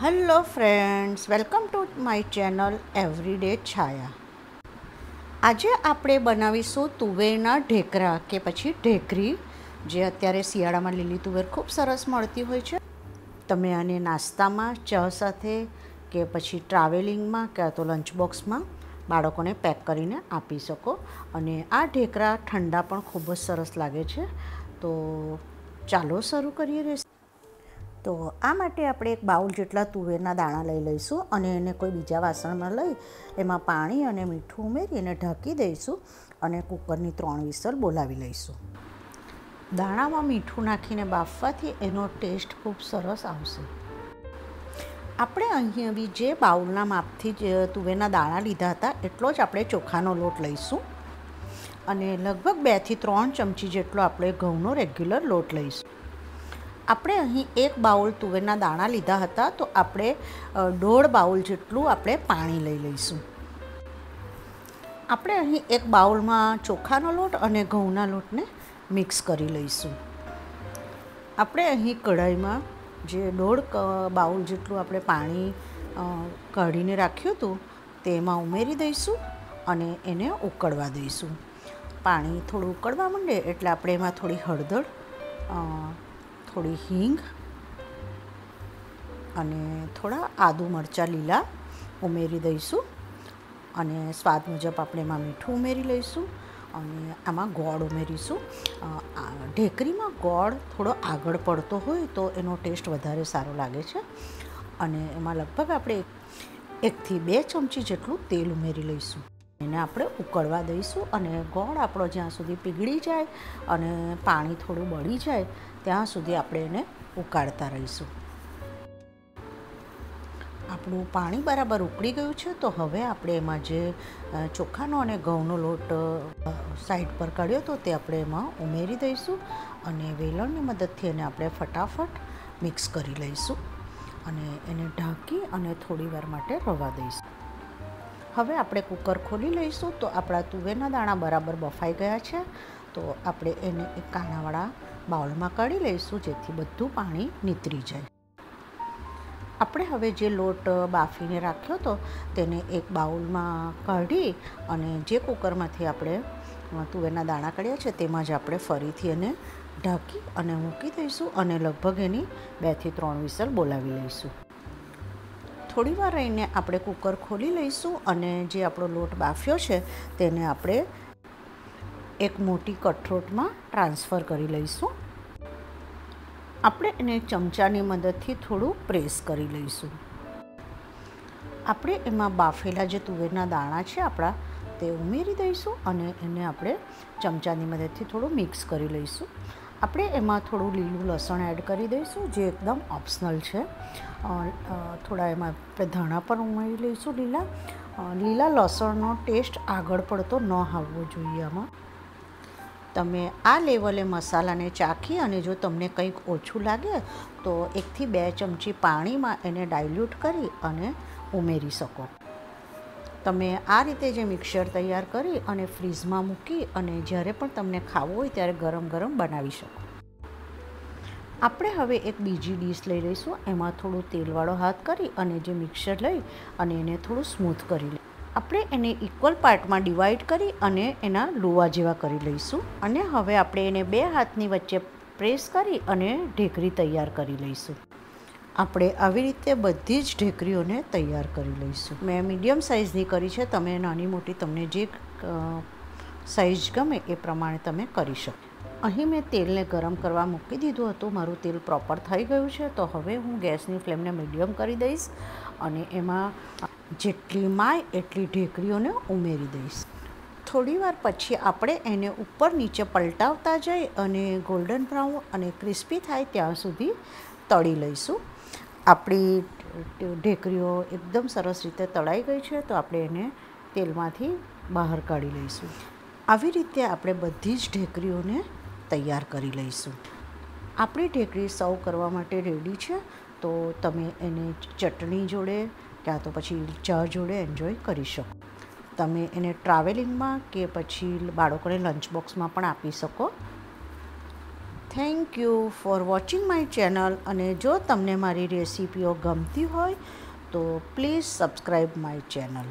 Hello friends, welcome to my channel everyday Chhaya. આજે આપણે બનાવીશું તુવેરના ઢેકરા કે પછી ઢેકરી, જે અત્યારે શિયાળામાં લીલી તુવેર ખૂબ સરસ મળતી હોય છે. તમે આને નાસ્તામાં, ચા સાથે કે પછી ટ્રાવેલિંગમાં કે તો લંચ બોક્સમાં બાળકોને પેક કરીને આપી શકો. અને આ ઢેકરા ઠંડા પણ ખૂબ જ સરસ લાગે છે. તો ચાલો શરૂ કરીએ રેસીપી. તો આ માટે આપણે એક બાઉલ જેટલા તુવેરના દાણા લઈ લઈશું અને એને કોઈ બીજા વાસણમાં લઈ એમાં પાણી અને મીઠું ઉમેરી એને ઢાંકી દઈશું અને કુકરની 3 વિસલ બોલાવી લઈશું. દાણામાં મીઠું નાખીને બાફવાથી એનો ટેસ્ટ ખૂબ સરસ આવશે. આપણે અહીં બી જે બાઉલના માપથી જ તુવેરના દાણા લીધા હતા એટલો જ આપણે ચોખાનો લોટ લઈશું અને લગભગ 2 થી 3 ચમચી જેટલો આપણે ઘઉંનો રેગ્યુલર લોટ લઈશું. આપણે અહીં 1 બાઉલ તુવેરના દાણા લીધા હતા, તો આપણે 1.5 બાઉલ જેટલું આપણે પાણી લઈ લઈશું. આપણે અહીં 1 બાઉલમાં ચોખાનો લોટ અને ઘઉંના લોટને મિક્સ કરી લઈશું. આપણે અહીં કઢાઈમાં જે 1.5 બાઉલ જેટલું આપણે પાણી કાઢીને રાખ્યું હતું તેમાં ઉમેરી દઈશું અને એને ઉકળવા દઈશું. પાણી થોડું ઉકળવા માંડે એટલે આપણે એમાં થોડી હળદર, થોડી હિંગ અને થોડા આદુ મરચાં લીલા ઉમેરી દઈશું અને સ્વાદ મુજબ આપણે એમાં મીઠું ઉમેરી લઈશું અને આમાં ગોળ ઉમેરીશું. ઢેકરીમાં ગોળ થોડો આગળ પડતો હોય તો એનો ટેસ્ટ વધારે સારો લાગે છે. અને એમાં લગભગ આપણે 1 થી 2 ચમચી જેટલું તેલ ઉમેરી લઈશું. એને આપણે ઉકળવા દઈશું અને ગોળ આપણો જ્યાં સુધી પીગળી જાય અને પાણી થોડું બળી જાય ત્યાં સુધી આપણે એને ઉકાળતા રહીશું. આપણું પાણી બરાબર ઉકળી ગયું છે, તો હવે આપણે એમાં જે ચોખાનો અને ઘઉંનો લોટ સાઈડ પર કાઢ્યો હતો તે આપણે એમાં ઉમેરી દઈશું અને વેલણની મદદથી એને આપણે ફટાફટ મિક્સ કરી લઈશું અને એને ઢાંકી અને થોડી વાર માટે રવા દઈશું. હવે આપણે કુકર ખોલી લઈશું. તો આપણા તુવેરના દાણા બરાબર બફાઈ ગયા છે, તો આપણે એને એક કાણાવાળા બાઉલમાં કાઢી લઈશું જેથી બધું પાણી નીતરી જાય. આપણે હવે જે લોટ બાફીને રાખ્યો હતો તેને એક બાઉલમાં કાઢી અને જે કુકરમાંથી આપણે તુવેરના દાણા કાઢ્યા છે તેમાં જ આપણે ફરીથી એને ઢાંકી અને મૂકી દઈશું અને લગભગ એની 2 થી 3 વિસલ બોલાવી લઈશું. થોડી વાર રહીને આપણે કુકર ખોલી લઈશું અને જે આપણો લોટ બાફ્યો છે તેને આપણે એક મોટી કઠોળમાં ટ્રાન્સફર કરી લઈશું. આપણે એને ચમચાની મદદથી થોડું પ્રેસ કરી લઈશું. આપણે એમાં બાફેલા જે તુવેરના દાણા છે આપણા તે ઉમેરી દઈશું અને એને આપણે ચમચાની મદદથી થોડું મિક્સ કરી લઈશું. આપણે એમાં થોડું લીલું લસણ એડ કરી દઈશું જે એકદમ ઓપ્શનલ છે. થોડા એમાં આપણે ધાણા પણ ઉમેરી લઈશું. લીલા લસણનો ટેસ્ટ આગળ પડતો ન આવવો જોઈએ. આમાં તમે આ લેવલે મસાલાને ચાખી અને જો તમને કંઈક ઓછું લાગે તો 1 થી 2 ચમચી પાણીમાં એને ડાયલ્યુટ કરી અને ઉમેરી શકો. તમે આ રીતે જે મિક્સર તૈયાર કરી અને ફ્રીઝમાં મૂકી અને જ્યારે પણ તમને ખાવું હોય ત્યારે ગરમ ગરમ બનાવી શકો. આપણે હવે એક બીજી ડીશ લઈ લઈશું. એમાં થોડું તેલવાળો હાથ કરી અને જે મિક્સર લઈ અને એને થોડું સ્મૂથ કરી લઈશું. આપણે એને ઇક્વલ પાર્ટમાં ડિવાઈડ કરી અને એના લુવા જેવા કરી લઈશું અને હવે આપણે એને 2 હાથની વચ્ચે પ્રેસ કરી અને ઢેકરી તૈયાર કરી લઈશું. આપણે આવી રીતે બધી જ ઢેકરીઓને તૈયાર કરી લઈશું. મેં મીડિયમ સાઇઝની કરી છે. તમે નાની મોટી તમને જે સાઇઝ ગમે એ પ્રમાણે તમે કરી શકો. અહીં મેં તેલને ગરમ કરવા મૂકી દીધું હતું. મારું તેલ પ્રોપર થઈ ગયું છે, તો હવે હું ગેસની ફ્લેમને મીડિયમ કરી દઈશ અને એમાં જેટલી માય એટલી ઢેકરીઓને ઉમેરી દઈશ. થોડી વાર પછી આપણે એને ઉપર નીચે પલટાવતા જઈ અને ગોલ્ડન બ્રાઉન અને ક્રિસ્પી થાય ત્યાં સુધી તળી લઈશું. આપણી ઢેકરીઓ એકદમ સરસ રીતે તળાઈ ગઈ છે, તો આપણે એને તેલમાંથી બહાર કાઢી લઈશું. આવી રીતે આપણે બધી જ ઢેકરીઓને તૈયાર કરી લઈશું. આપણી ઢેકરી સર્વ કરવા માટે રેડી છે, તો તમે એને ચટણી જોડે ક્યાં તો પછી ચા જોડે એન્જોય કરી શકો. તમે એને ટ્રાવેલિંગમાં કે પછી બાળકોને લંચ બોક્સમાં પણ આપી શકો. Thank you for watching my channel. અને જો તમને મારી રેસીપીઓ ગમતી હોય તો પ્લીઝ સબસ્ક્રાઈબ માય ચેનલ.